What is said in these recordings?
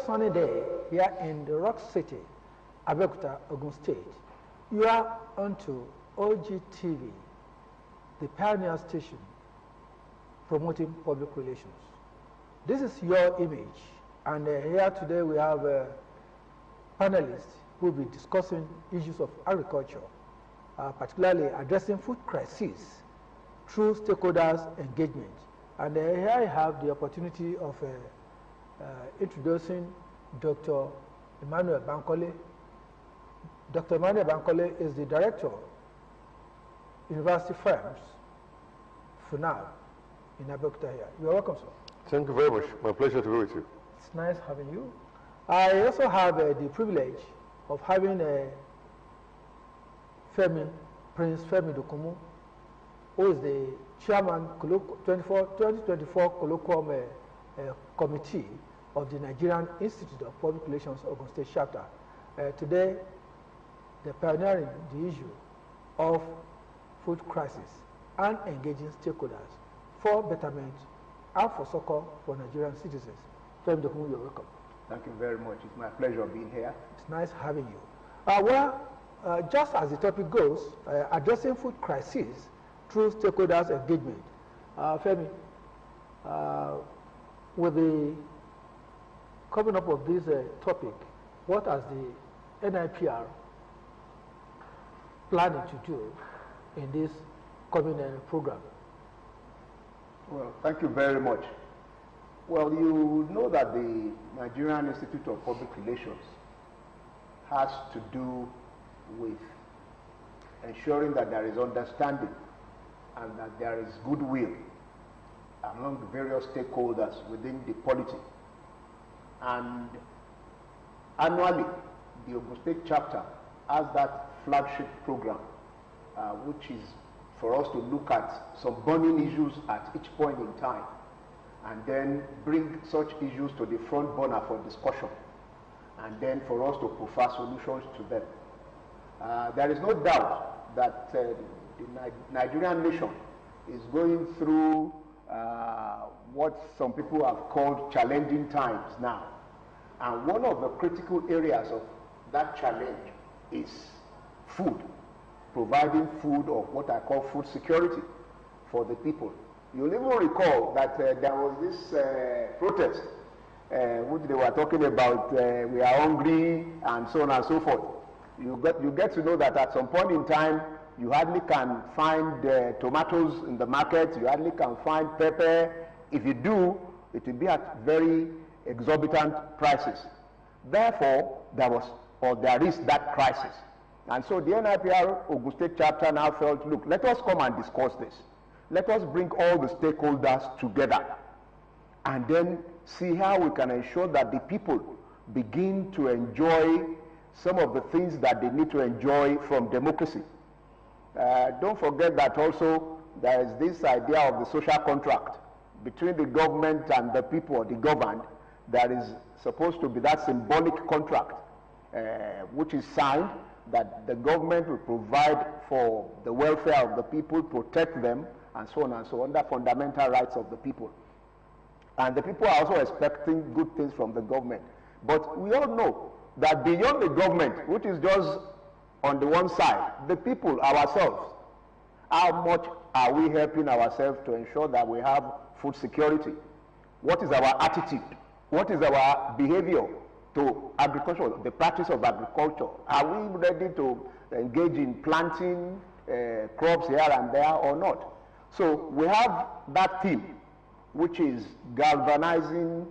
sunny day here in the Rock City, Abeokuta, Ogun State. You are onto OGTV, the pioneer station promoting public relations. This is your image, and here today we have panelists who will be discussing issues of agriculture, particularly addressing food crises through stakeholders' engagement. And here I have the opportunity of introducing Dr. Emmanuel Bankole. Dr. Emmanuel Bankole is the director, University Farms, FUNAAB, in Abeokuta here. You are welcome, sir. Thank you very much. My pleasure to be with you. It's nice having you. I also have the privilege of having FEMI, Prince FEMI DOKUNMU, who is the chairman 2024 Colloquium Committee of the Nigerian Institute of Public Relations Ogun State Chapter. Today, they're pioneering the issue of food crisis and engaging stakeholders for betterment and for succor for Nigerian citizens. Femi DOKUNMU, you're welcome. Thank you very much. It's my pleasure being here. It's nice having you. Just as the topic goes, addressing food crisis through stakeholders' engagement. Femi, with the coming up of this topic, what has the NIPR planning to do in this coming program? Well, thank you very much. Well, you know that the Nigerian Institute of Public Relations has to do with ensuring that there is understanding and that there is goodwill among the various stakeholders within the polity. And annually, the Ogun State chapter has that flagship program, which is for us to look at some burning issues at each point in time, and then bring such issues to the front burner for discussion, and then for us to prefer solutions to them. There is no doubt that the Nigerian nation is going through what some people have called challenging times now. And one of the critical areas of that challenge is food, providing food, or what I call food security for the people. You'll even recall that there was this protest which they were talking about, we are hungry and so on and so forth. You get to know that at some point in time, you hardly can find tomatoes in the market, you hardly can find pepper. If you do, it will be at very exorbitant prices. Therefore, there is that crisis. And so the NIPR Ogun State chapter now felt, look, let us come and discuss this. Let us bring all the stakeholders together and then see how we can ensure that the people begin to enjoy some of the things that they need to enjoy from democracy. Don't forget that also there is this idea of the social contract between the government and the people, or the governed. There is supposed to be that symbolic contract which is signed, that the government will provide for the welfare of the people, protect them, and so on, the fundamental rights of the people. And the people are also expecting good things from the government. But we all know that beyond the government, which is just on the one side, the people, ourselves, how much are we helping ourselves to ensure that we have food security? What is our attitude? What is our behavior to agriculture, the practice of agriculture? Are we ready to engage in planting crops here and there or not? So we have that theme, which is galvanizing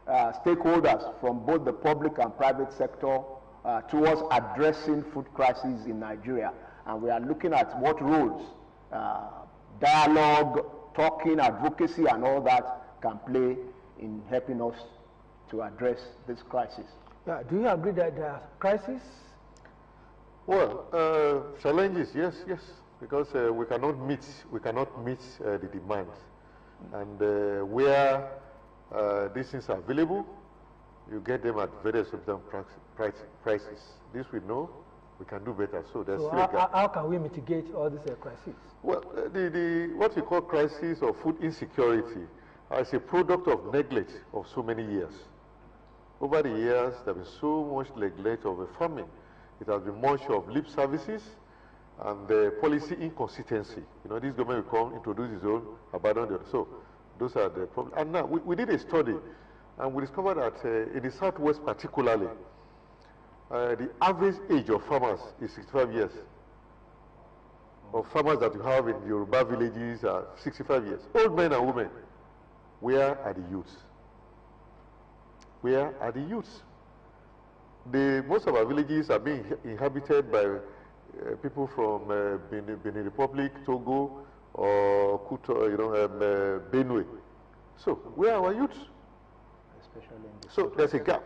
stakeholders from both the public and private sector towards addressing food crises in Nigeria. And we are looking at what roles dialogue, talking, advocacy, and all that can play in helping us to address this crisis. Yeah, do you agree that there are crises? Well, challenges, yes, because we cannot meet the demands, and where these things are available, you get them at very exorbitant prices. This we know. We can do better. So there's how can we mitigate all these crises? Well, what we call crisis or food insecurity is a product of neglect of so many years. Over the years, there has been so much neglect of farming. It has been much of lip services and the policy inconsistency. You know, this government will come, introduce its own, abandon the other. So those are the problems. And now we did a study, and we discovered that in the Southwest particularly, the average age of farmers is 65 years. Of farmers that you have in Yoruba villages are 65 years. Old men and women. Where are the youths? Where are the youths? Most of our villages are being inhabited by people from Benin Republic, Togo, or Benue. So where are our youths? So there's a gap.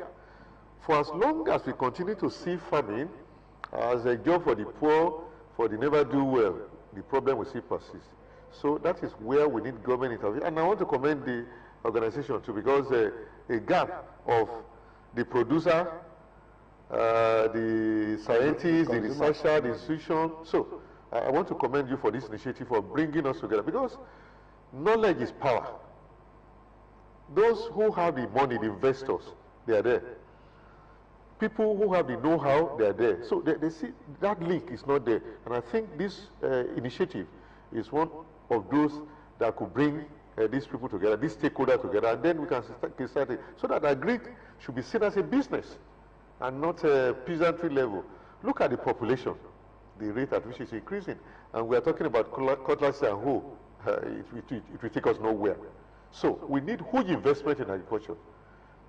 For as long as we continue to see farming as a job for the poor, for the never do well, the problem will still persist. So that is where we need government intervention. And I want to commend the organization too, because a gap of the producer, the scientists, the researcher, the institution. So I want to commend you for this initiative, for bringing us together, because knowledge is power. Those who have the money, the investors, they are there. People who have the know-how, they are there. So they see that link is not there. And I think this initiative is one of those that could bring these people together, these stakeholders together, and then we can start it. So that agri should be seen as a business and not a peasantry level. Look at the population, the rate at which it's increasing. And we are talking about cutlass and hoe. It will take us nowhere. So we need huge investment in agriculture.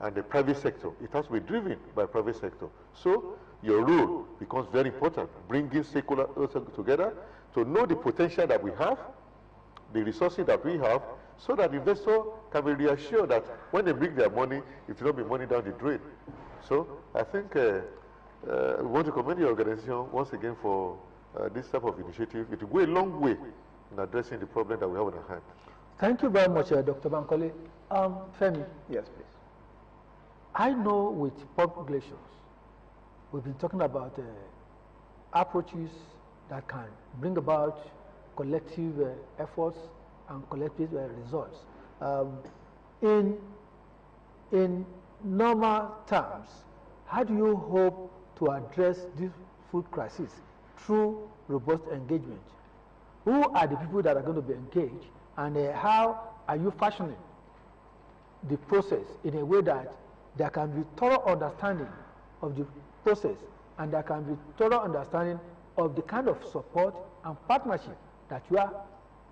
And the private sector, it has to be driven by private sector. So your role becomes very important, bringing stakeholders together to know the potential that we have, the resources that we have, so that investor can be reassured that when they bring their money, it will not be money down the drain. So I think we want to commend the organization once again for this type of initiative. It will go a long way in addressing the problem that we have on our hand. Thank you very much, Dr. Bankole. Femi. Yes, please. I know with public relations, we've been talking about approaches that can bring about collective efforts and collective results. In normal terms, how do you hope to address this food crisis through robust engagement? Who are the people that are going to be engaged, and how are you fashioning the process in a way that there can be thorough understanding of the process, and there can be thorough understanding of the kind of support and partnership that you are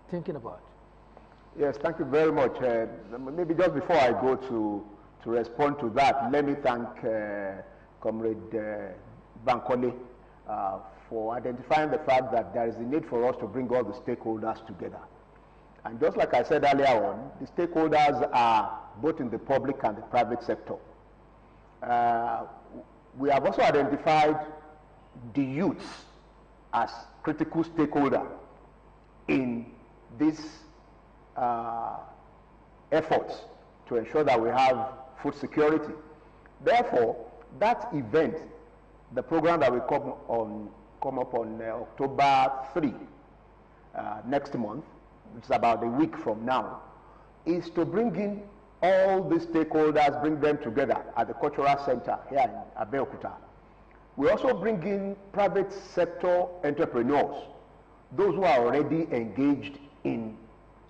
thinking about? Yes, thank you very much. Maybe just before I go to respond to that, let me thank Comrade Bankole for identifying the fact that there is a need for us to bring all the stakeholders together. And just like I said earlier on, the stakeholders are both in the public and the private sector. We have also identified the youths as critical stakeholder in this efforts to ensure that we have food security. Therefore, that event, the program that will come up on October 3 next month, which is about a week from now, is to bring in all the stakeholders, bring them together at the cultural center here in Abeokuta. We also bring in private sector entrepreneurs, those who are already engaged in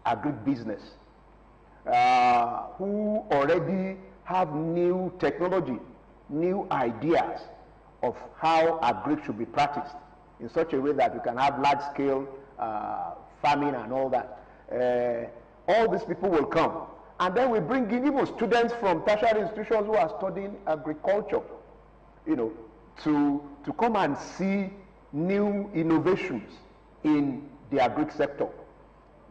agribusiness, who already have new technology, new ideas of how agri should be practiced in such a way that we can have large-scale farming and all that. All these people will come. And then we bring in even students from tertiary institutions who are studying agriculture, to come and see new innovations in the agri sector.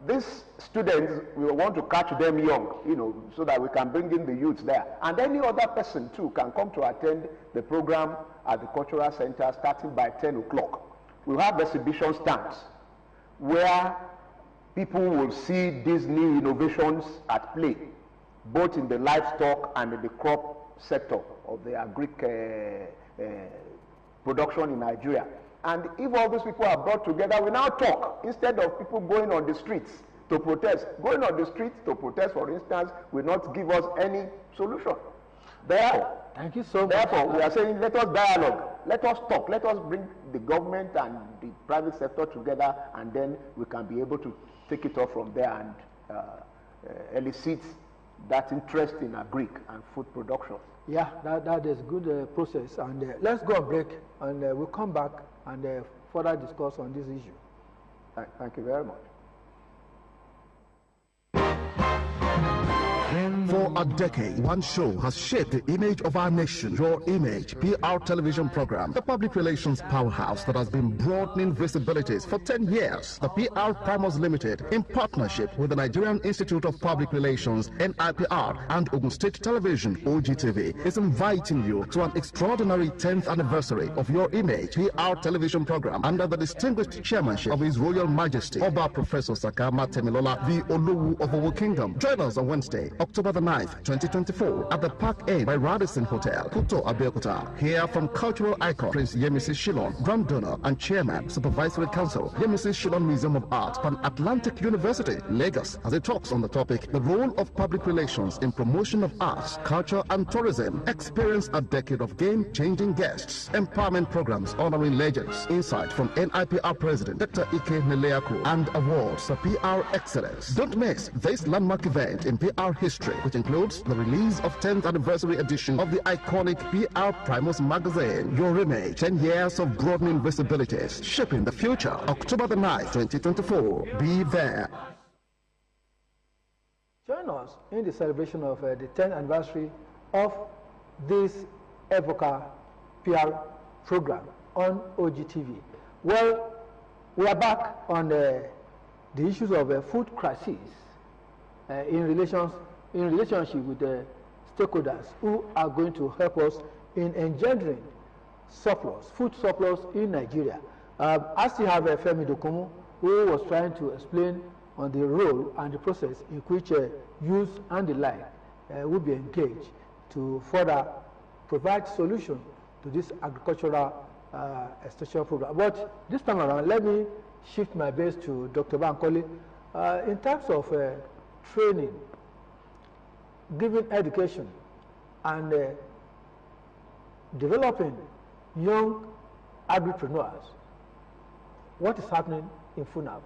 These students, we want to catch them young, so that we can bring in the youths there. And any other person too can come to attend the program at the cultural center starting by 10 o'clock. We'll have exhibition stands where people will see these new innovations at play, both in the livestock and in the crop sector of the agri production in Nigeria. And if all these people are brought together, we now talk, instead of people going on the streets to protest. Going on the streets to protest, for instance, will not give us any solution. Therefore, thank you so much. Therefore, we are saying let us dialogue, let us talk, let us bring the government and the private sector together, and then we can be able to take it off from there and elicit that interest in agric and food production. Yeah, that is good process. And let's go on break, and we'll come back and further discuss on this issue. Thank you very much. For a decade, one show has shaped the image of our nation. Your Image, PR television program, the public relations powerhouse that has been broadening visibilities for 10 years. The Pr-Primus Limited, in partnership with the Nigerian Institute of Public Relations, NIPR, and Ogun State Television, OGTV, is inviting you to an extraordinary 10th anniversary of Your Image, PR television program under the distinguished chairmanship of His Royal Majesty, Oba Professor Sakama Temilola, the Olowu of Owo Kingdom. Join us on Wednesday, October the 9th, 2024, at the Park Inn by Radisson Hotel, Kuto, Abeokuta. Hear from cultural icon Prince Yemisi Shillong, Grand Donor and Chairman, Supervisory Council, Yemisi Shillong Museum of Art, Pan-Atlantic University, Lagos, as he talks on the topic, the role of public relations in promotion of arts, culture and tourism. Experience a decade of game-changing guests, empowerment programs honoring legends, insight from NIPR President Dr. Ike Neleaku, and awards for PR excellence. Don't miss this landmark event in PR history, which includes the release of 10th anniversary edition of the iconic Pr-Primus magazine. Your Image, 10 years of broadening visibilities, shaping the future. October the 9th, 2024. Be there. Join us in the celebration of the 10th anniversary of this Evoca PR program on OGTV. Well, we are back on the issues of food crisis in relationship with the stakeholders who are going to help us in engendering surplus, food surplus in Nigeria. I still have FEMI DOKUNMU, who was trying to explain on the role and the process in which youth and the like will be engaged to further provide solution to this agricultural extension program. But this time around, let me shift my base to Dr. Bankole. In terms of training, giving education, and developing young agripreneurs, what is happening in FUNAAB?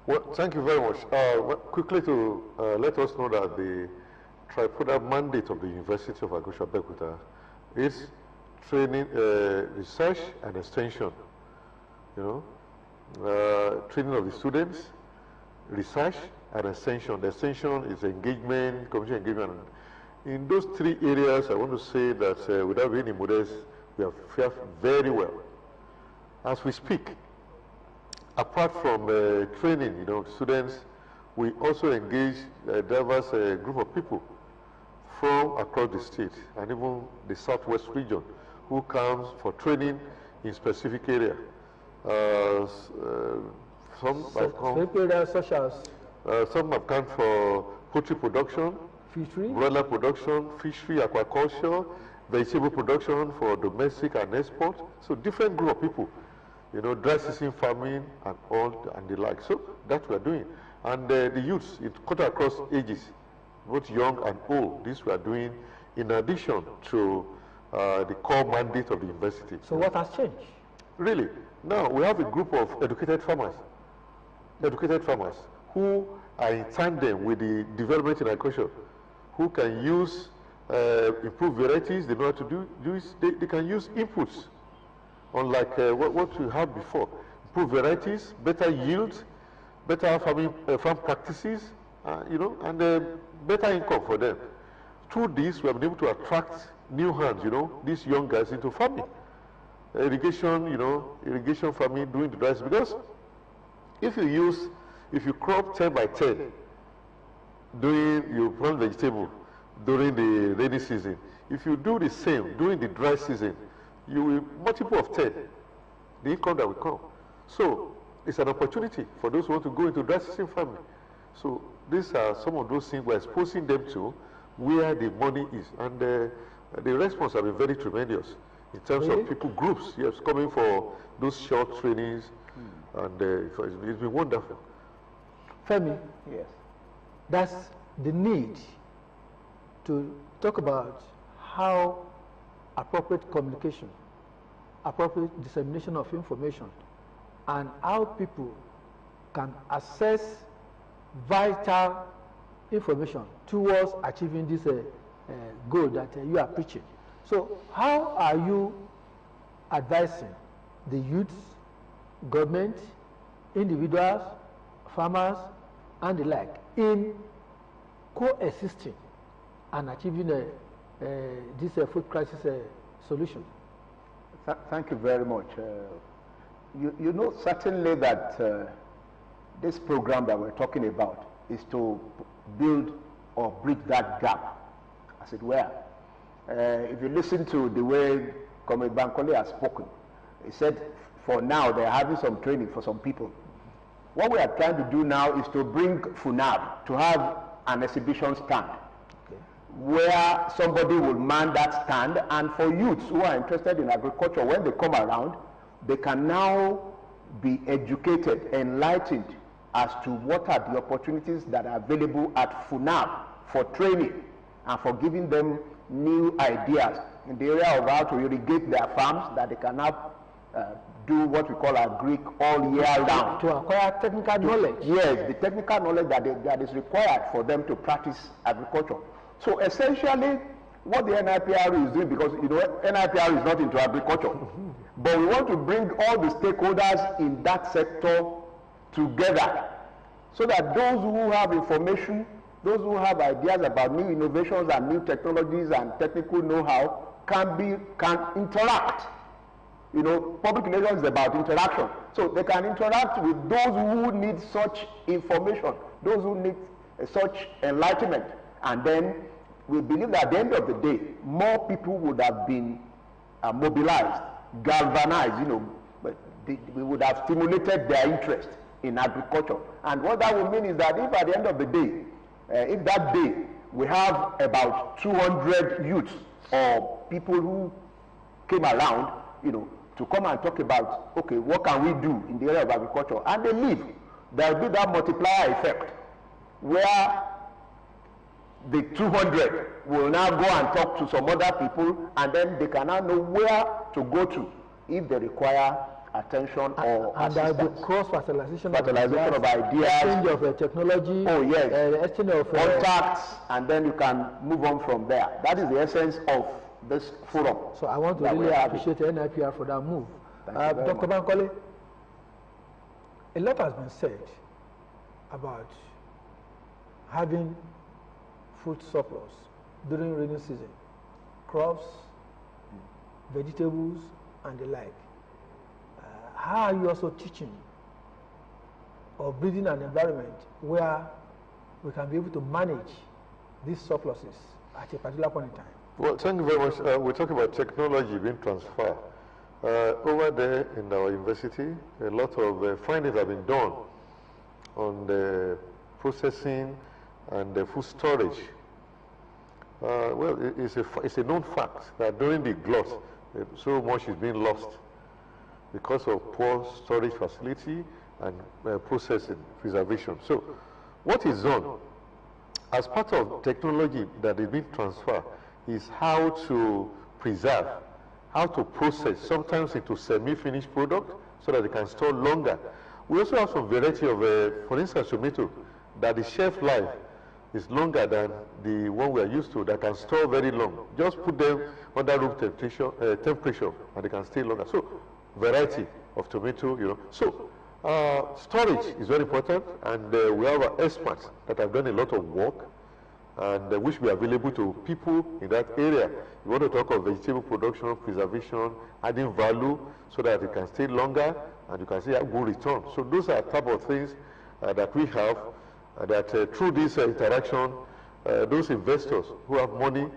Well, thank you very much. Quickly to let us know that the tripodal mandate of the University of Agriculture Abeokuta is training, research and extension. You know, training of the students, research and extension. The extension is engagement, community engagement. In those three areas, I want to say that without being modest, we have fared very well. As we speak, apart from training, you know, students, we also engage a diverse group of people from across the state and even the southwest region who comes for training in specific area. Some have come, such as some have come for poultry production, fishery, broiler production, fishery, aquaculture, vegetable production for domestic and export. So different group of people, you know, dry season farming and all and the like. So that we are doing. And the youths, it cut across ages, both young and old. This we are doing in addition to the core mandate of the university. So what has changed? Really? Now we have a group of educated farmers who are in tandem with the development in agriculture, who can use improved varieties. They know how to do is they can use inputs, unlike what we had before. Improved varieties, better yields, better farm practices, you know, and better income for them. Through this, we have been able to attract new hands, you know, these young guys into farming, irrigation, you know, irrigation farming, doing the rice. Because if you crop 10 by 10, you plant vegetable during the rainy season. If you do the same during the dry season, you will multiple of 10, the income that will come. So it's an opportunity for those who want to go into dry season farming. So these are some of those things we're exposing them to where the money is. And the response has been very tremendous in terms of people, groups, yes, coming for those short trainings. And it's been wonderful. Femi, yes, that's the need to talk about how appropriate communication, appropriate dissemination of information, and how people can access vital information towards achieving this goal that you are preaching. So how are you advising the youths, government, individuals, farmers, and the like in coexisting and achieving this food crisis solution? Thank you very much. You know certainly that this program that we're talking about is to build or bridge that gap, as it were. If you listen to the way Comrade Bankole has spoken, he said for now they're having some training for some people. What we are trying to do now is to bring FUNAAB to have an exhibition stand, where somebody will man that stand, and for youths who are interested in agriculture, when they come around, they can now be educated, enlightened as to what are the opportunities that are available at FUNAAB for training and for giving them new ideas in the area of how to irrigate their farms, that they can now do what we call agric all year round. To acquire technical knowledge. Yes, the technical knowledge that is required for them to practice agriculture. So essentially, what the NIPR is doing, because you know NIPR is not into agriculture, but we want to bring all the stakeholders in that sector together, so that those who have information, those who have ideas about new innovations and new technologies and technical know-how can interact. You know, public relations is about interaction. So they can interact with those who need such information, those who need such enlightenment. And then we believe that at the end of the day, more people would have been mobilized, galvanized, you know, but we would have stimulated their interest in agriculture. And what that would mean is that if at the end of the day, if that day we have about 200 youths or people who came around, you know, to come and talk about, okay, what can we do in the area of agriculture, and they leave, there will be that multiplier effect where the 200 will now go and talk to some other people, and then they can now know where to go to if they require attention or and assistance. there will be cross-fertilization of ideas, exchange of technology, oh yes, exchange of contacts, and then you can move on from there. That is the essence of this forum. So I want to really appreciate the NIPR for that move. Dr. Bankole, a lot has been said about having food surplus during rainy season, crops, vegetables, and the like. How are you also teaching or building an environment where we can be able to manage these surpluses at a particular point in time? Well, thank you very much. We're talking about technology being transferred. Over there in our university, a lot of findings have been done on the processing and the food storage. Well, it's a known fact that during the glut, so much is being lost because of poor storage facility and processing, preservation. So, what is done as part of technology that is being transferred is how to preserve, how to process, sometimes into semi-finished product so that they can store longer. We also have some variety of, for instance, tomato, that the shelf life is longer than the one we are used to, that can store very long. Just put them under room temperature and they can stay longer. So, variety of tomato, you know. So, storage is very important, and we have experts that have done a lot of work, and which will be available to people in that area. You want to talk of vegetable production, preservation, adding value so that it can stay longer and you can see a good return. So those are type of things that we have that through this interaction, those investors who have money,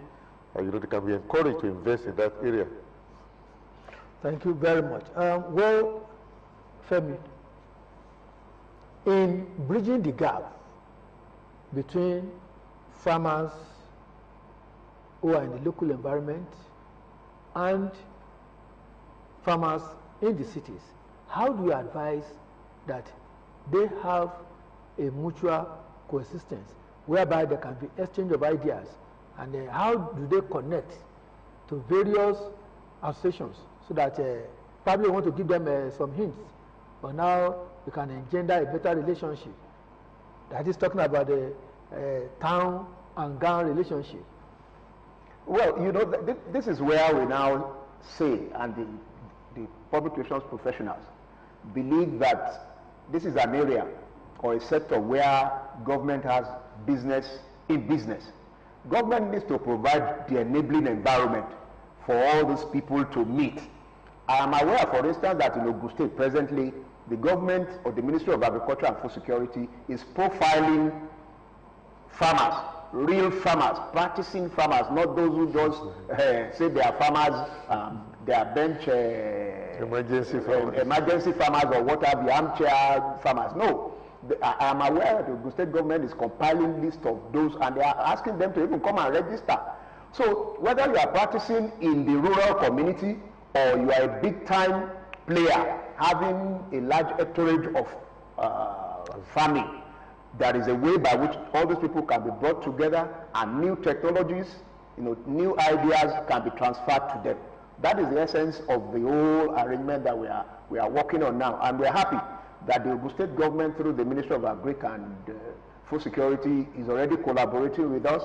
you know, they can be encouraged to invest in that area. Thank you very much. Well, Femi, in bridging the gap between farmers who are in the local environment and farmers in the cities, how do you advise that they have a mutual coexistence whereby there can be exchange of ideas, and how do they connect to various associations so that probably want to give them some hints. But now we can engender a better relationship. That is talking about the town and gown relationship. Well, you know, this is where we now say, and the public relations professionals believe that this is an area or a sector where government has business in business. Government needs to provide the enabling environment for all these people to meet. I am aware, for instance, that in Ogun State presently, the government or the Ministry of Agriculture and Food Security is profiling farmers, real farmers, practicing farmers, not those who just say they are farmers, they are bench emergency farmers or what have you, armchair farmers. No, I am aware that the Ogun State government is compiling list of those, and they are asking them to even come and register. So whether you are practicing in the rural community or you are a big-time player having a large hectarage of farming, there is a way by which all these people can be brought together and new technologies, you know, new ideas can be transferred to them. That is the essence of the whole arrangement that we are working on now, and we are happy that the Ogun State government through the Ministry of Agri and Food Security is already collaborating with us.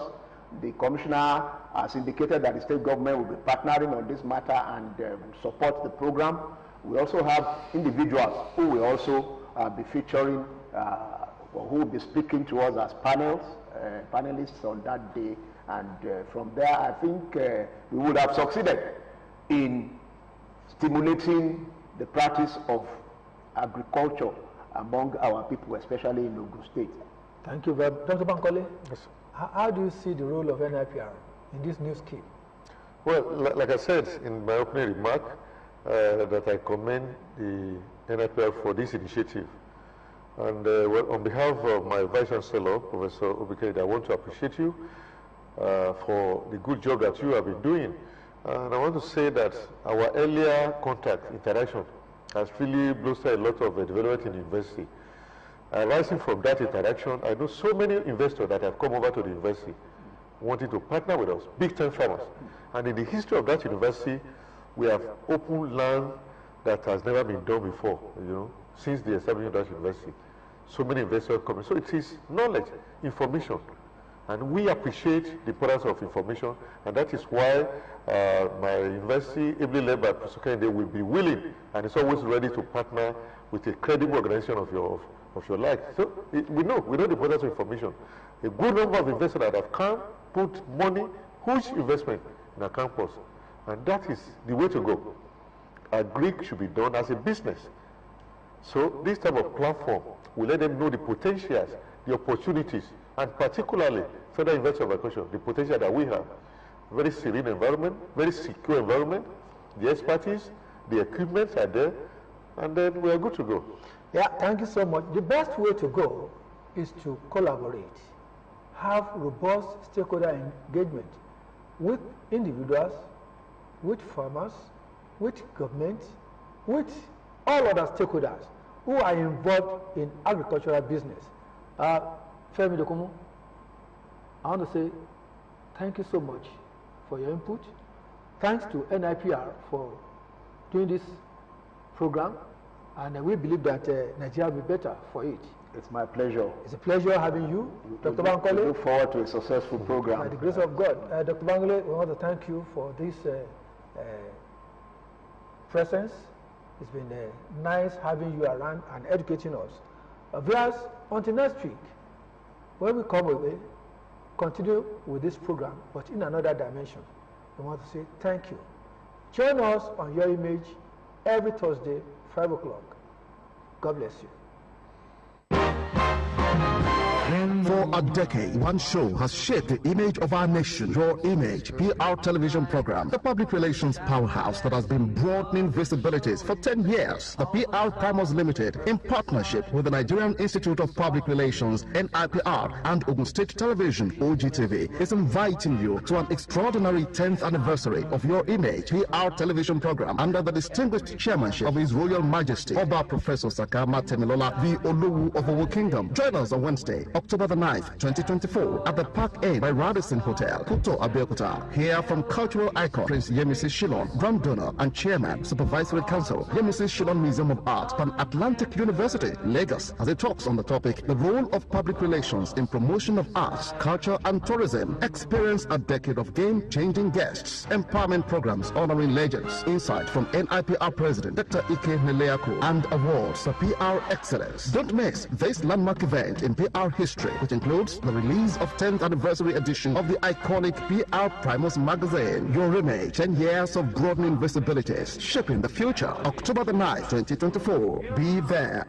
The commissioner has indicated that the state government will be partnering on this matter and support the program. We also have individuals who will also be featuring or who will be speaking to us as panelists on that day, and from there I think we would have succeeded in stimulating the practice of agriculture among our people, especially in Ogun State. Thank you very much. Dr. Bankole, yes. How do you see the role of NIPR in this new scheme? Well, like I said in my opening remark, that I commend the NIPR for this initiative. And well, on behalf of my Vice Chancellor, Professor Obikede, I want to appreciate you for the good job that you have been doing. And I want to say that our earlier contact, interaction, has really boosted a lot of development in the university. Arising from that interaction, I know so many investors that have come over to the university wanting to partner with us, big-time farmers. And in the history of that university, we have opened land that has never been done before, you know, since the establishment of that university. So many investors coming. So it is knowledge, information. And we appreciate the importance of information, and that is why my university, ably led by Professor Kennedy, will be willing and is always ready to partner with a credible organization of your like. So we know the importance of information. A good number of investors that have come, put money, huge investment in our campus, and that is the way to go. Agri should be done as a business. So this type of platform will let them know the potentials, the opportunities, and particularly federal investment of agriculture, the potential that we have. Very serene environment, very secure environment, the expertise, the equipment are there, and then we are good to go. Yeah, thank you so much. The best way to go is to collaborate, have robust stakeholder engagement with individuals, with farmers, with government, with all other stakeholders who are involved in agricultural business. FEMI DOKUNMU, I want to say thank you so much for your input. Thanks to NIPR for doing this program, and we believe that Nigeria will be better for it. It's my pleasure. It's a pleasure having you, Dr. Bankole. We look forward to a successful program. By the grace of God. Dr. Bankole, we want to thank you for this presence. It's been nice having you around and educating us. Viewers, until next week, when we come away, continue with this program, but in another dimension. We want to say thank you. Join us on Your Image every Thursday, 5 o'clock. God bless you. For a decade, one show has shaped the image of our nation. Your Image, PR television program, the public relations powerhouse that has been broadening visibilities for 10 years. The Pr-Primus Limited, in partnership with the Nigerian Institute of Public Relations, NIPR, and Ogun State Television, OGTV, is inviting you to an extraordinary 10th anniversary of Your Image, PR television program, under the distinguished chairmanship of His Royal Majesty, Oba Professor Sakama Temilola, the Olowu of Owo Kingdom. Join us on Wednesday, October the 9th, 2024, at the Park Inn by Radisson Hotel, Kuto, Abeokuta. Hear from cultural icon Prince Yemisi Shillong, Grand Donor and Chairman, Supervisory Council, Yemisi Shillong Museum of Art, Pan-Atlantic University, Lagos, as he talks on the topic, the role of public relations in promotion of arts, culture and tourism. Experience a decade of game-changing guests, empowerment programs honoring legends, insight from NIPR President Dr. Ike Neleaku, and awards for PR excellence. Don't miss this landmark event in PR history, which includes the release of 10th anniversary edition of the iconic Pr-Primus magazine, Your Image, 10 years of broadening visibilities, shaping the future. October the 9th, 2024. Be there.